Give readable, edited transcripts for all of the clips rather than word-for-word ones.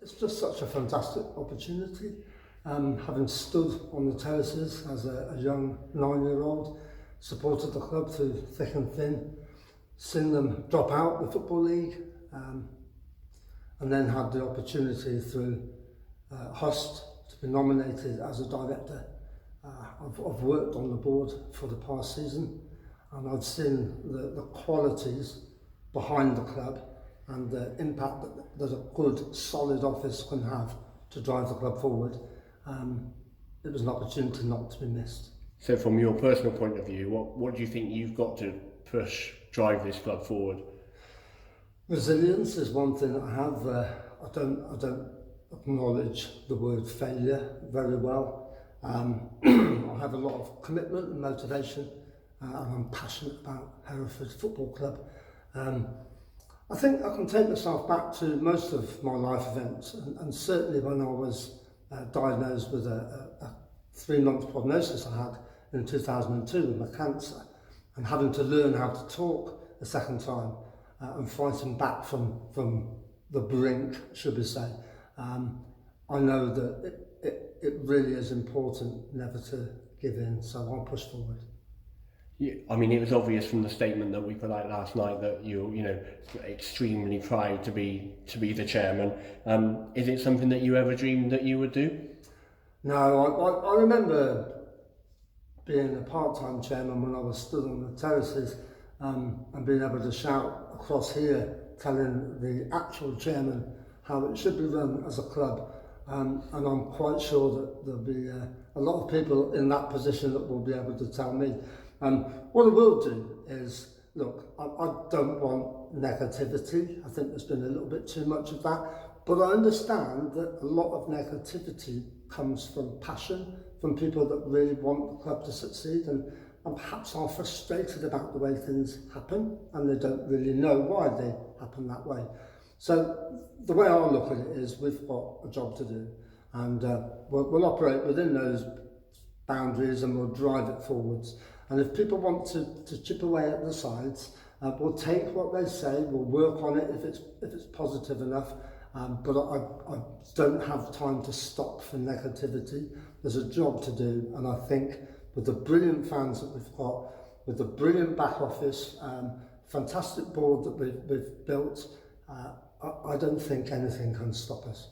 it's just such a fantastic opportunity. Having stood on the terraces as a young 9-year-old, supported the club through thick and thin, seen them drop out the Football League, and then had the opportunity through Hust to be nominated as a director. I've worked on the board for the past season, and I've seen the qualities behind the club and the impact that a good, solid office can have to drive the club forward. It was an opportunity not to be missed. So from your personal point of view, what do you think you've got to drive this club forward? Resilience is one thing that I have. I don't acknowledge the word failure very well. I have a lot of commitment and motivation, and I'm passionate about Hereford Football Club. I think I can take myself back to most of my life events, and certainly when I was diagnosed with a 3-month prognosis I had in 2002 with my cancer, and having to learn how to talk a second time, and fighting back from the brink, should we say. I know that it really is important never to give in, so I'll push forward. Yeah, I mean, it was obvious from the statement that we put out last night that you're extremely proud to be the chairman. Is it something that you ever dreamed that you would do? No, I remember being a part-time chairman when I was stood on the terraces, and being able to shout across here telling the actual chairman how it should be run as a club. And I'm quite sure that there'll be a lot of people in that position that will be able to tell me. What I will do is, look, I don't want negativity. I think there's been a little bit too much of that. But I understand that a lot of negativity comes from passion, from people that really want the club to succeed, and perhaps are frustrated about the way things happen, and they don't really know why they happen that way. So the way I look at it is we've got a job to do, and we'll operate within those boundaries and we'll drive it forwards. And if people want to chip away at the sides, we'll take what they say, we'll work on it if it's positive enough, but I don't have time to stop for negativity. There's a job to do, and I think with the brilliant fans that we've got, with the brilliant back office, fantastic board that we've built, I don't think anything can stop us.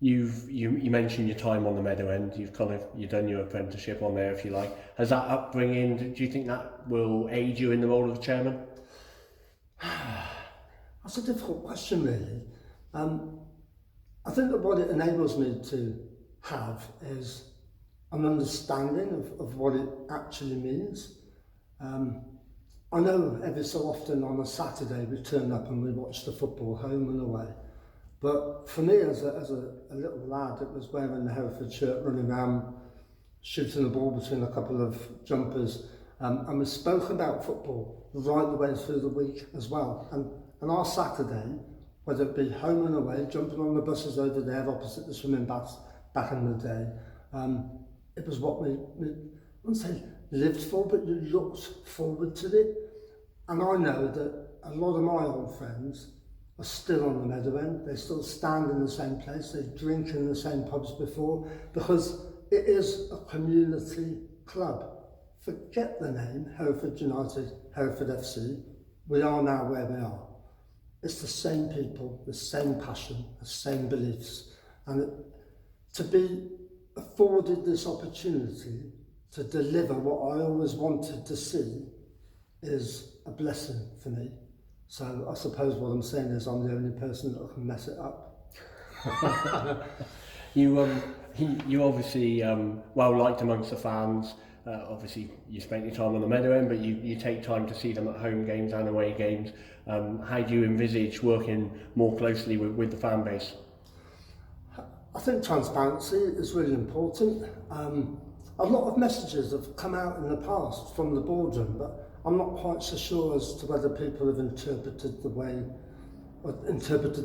You mentioned your time on the Meadow End. You've done your apprenticeship on there, if you like. Has that upbringing, do you think that will aid you in the role of chairman? That's a difficult question, really. I think that what it enables me to have is an understanding of what it actually means. I know every so often on a Saturday we turn up and we watch the football home and away. But for me as a little lad, it was wearing the Hereford shirt, running around, shooting the ball between a couple of jumpers. And we spoke about football right the way through the week as well. And our Saturday, whether it be home and away, jumping on the buses over there opposite the swimming baths back in the day, it was what we I wouldn't say lived for, but you looked forward to it. And I know that a lot of my old friends are still on the Meadow End. They still stand in the same place, they drink in the same pubs before, because it is a community club. Forget the name, Hereford United, Hereford FC. We are now where we are. It's the same people, the same passion, the same beliefs. And to be afforded this opportunity to deliver what I always wanted to see is a blessing for me. So I suppose what I'm saying is I'm the only person that can mess it up. You obviously well liked amongst the fans. Obviously you spent your time on the Meadow End, but you take time to see them at home games and away games. How do you envisage working more closely with the fan base? I think transparency is really important. A lot of messages have come out in the past from the boardroom, but I'm not quite so sure as to whether people have interpreted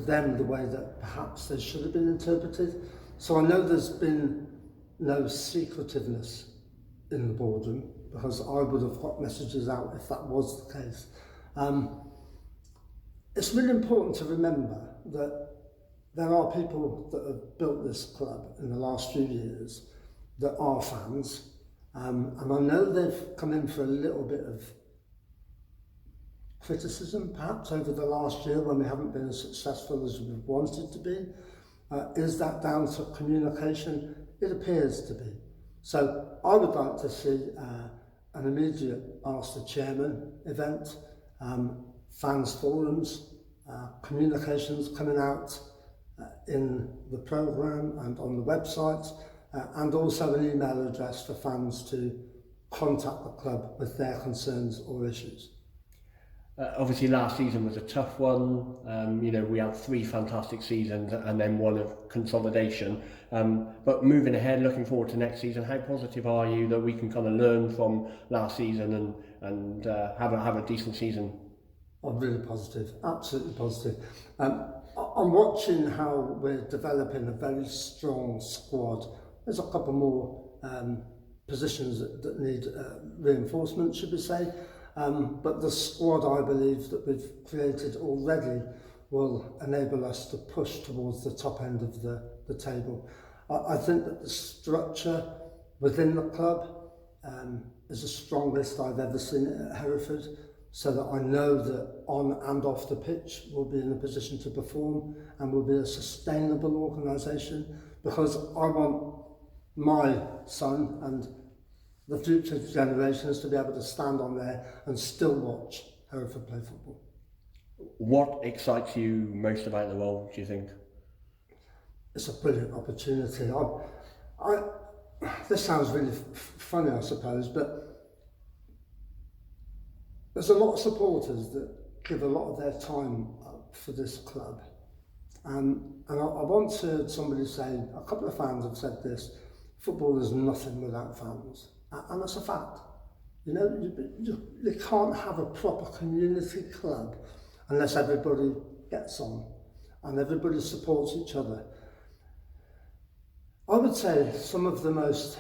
them the way that perhaps they should have been interpreted. So I know there's been no secretiveness in the boardroom, because I would have got messages out if that was the case. It's really important to remember that there are people that have built this club in the last few years that are fans, and I know they've come in for a little bit of criticism perhaps over the last year when we haven't been as successful as we wanted to be. Is that down to communication? It appears to be. So I would like to see an immediate Ask the Chairman event, fans forums, communications coming out in the programme and on the website, and also an email address for fans to contact the club with their concerns or issues. Obviously last season was a tough one. You know, we had 3 fantastic seasons and then one of consolidation. But moving ahead, looking forward to next season, how positive are you that we can kind of learn from last season and have a decent season? I'm really positive, absolutely positive. I'm watching how we're developing a very strong squad. There's a couple more positions that need reinforcement, should we say. But the squad, I believe, that we've created already will enable us to push towards the top end of the table. I think that the structure within the club is the strongest I've ever seen it at Hereford, so that I know that on and off the pitch we'll be in a position to perform and we'll be a sustainable organisation, because I want my son and the future generations to be able to stand on there and still watch Hereford play football. What excites you most about the role, do you think? It's a brilliant opportunity. This sounds really funny, I suppose, but there's a lot of supporters that give a lot of their time up for this club. And I once heard somebody say, a couple of fans have said this, football is nothing without fans. And that's a fact. You know, you can't have a proper community club unless everybody gets on and everybody supports each other. I would say some of the most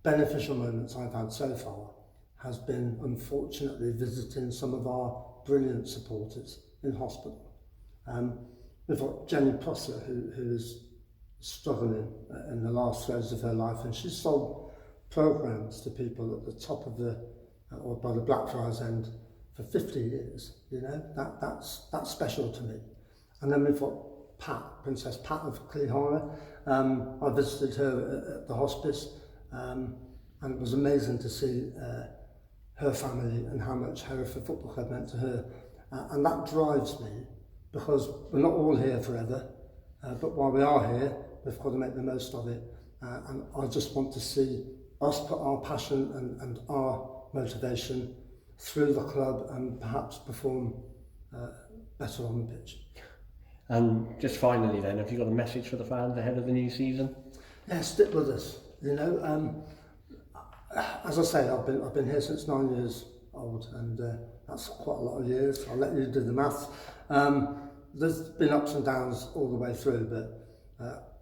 beneficial moments I've had so far has been, unfortunately, visiting some of our brilliant supporters in hospital. We've got Jenny Prosser, who is struggling in the last throes of her life, and she's sold programmes to people at the top of or by the Blackfriars End for 50 years. You know, that's special to me. And then we've got Pat, Princess Pat of Cleehara. I visited her at the hospice, and it was amazing to see her family and how much Hereford Football Club meant to her. And that drives me, because we're not all here forever, but while we are here, we've got to make the most of it. And I just want to see us put our passion and our motivation through the club and perhaps perform better on the pitch. And just finally then, have you got a message for the fans ahead of the new season? Yeah, stick with us. You know, as I say, I've been here since 9 years old, and that's quite a lot of years. I'll let you do the maths. There's been ups and downs all the way through, but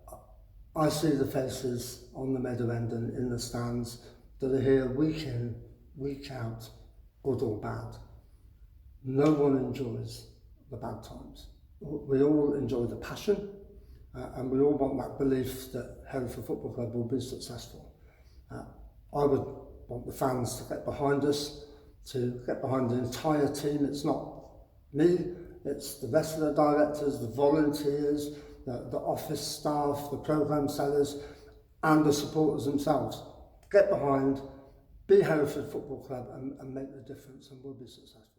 I see the faces on the meadow end and in the stands that are here week in, week out, good or bad. No one enjoys the bad times. We all enjoy the passion, and we all want that belief that Hereford Football Club will be successful. I would want the fans to get behind us, to get behind the entire team. It's not me, it's the rest of the directors, the volunteers, the office staff, the programme sellers, and the supporters themselves. Get behind, be Hereford Football Club and make the difference, and we'll be successful.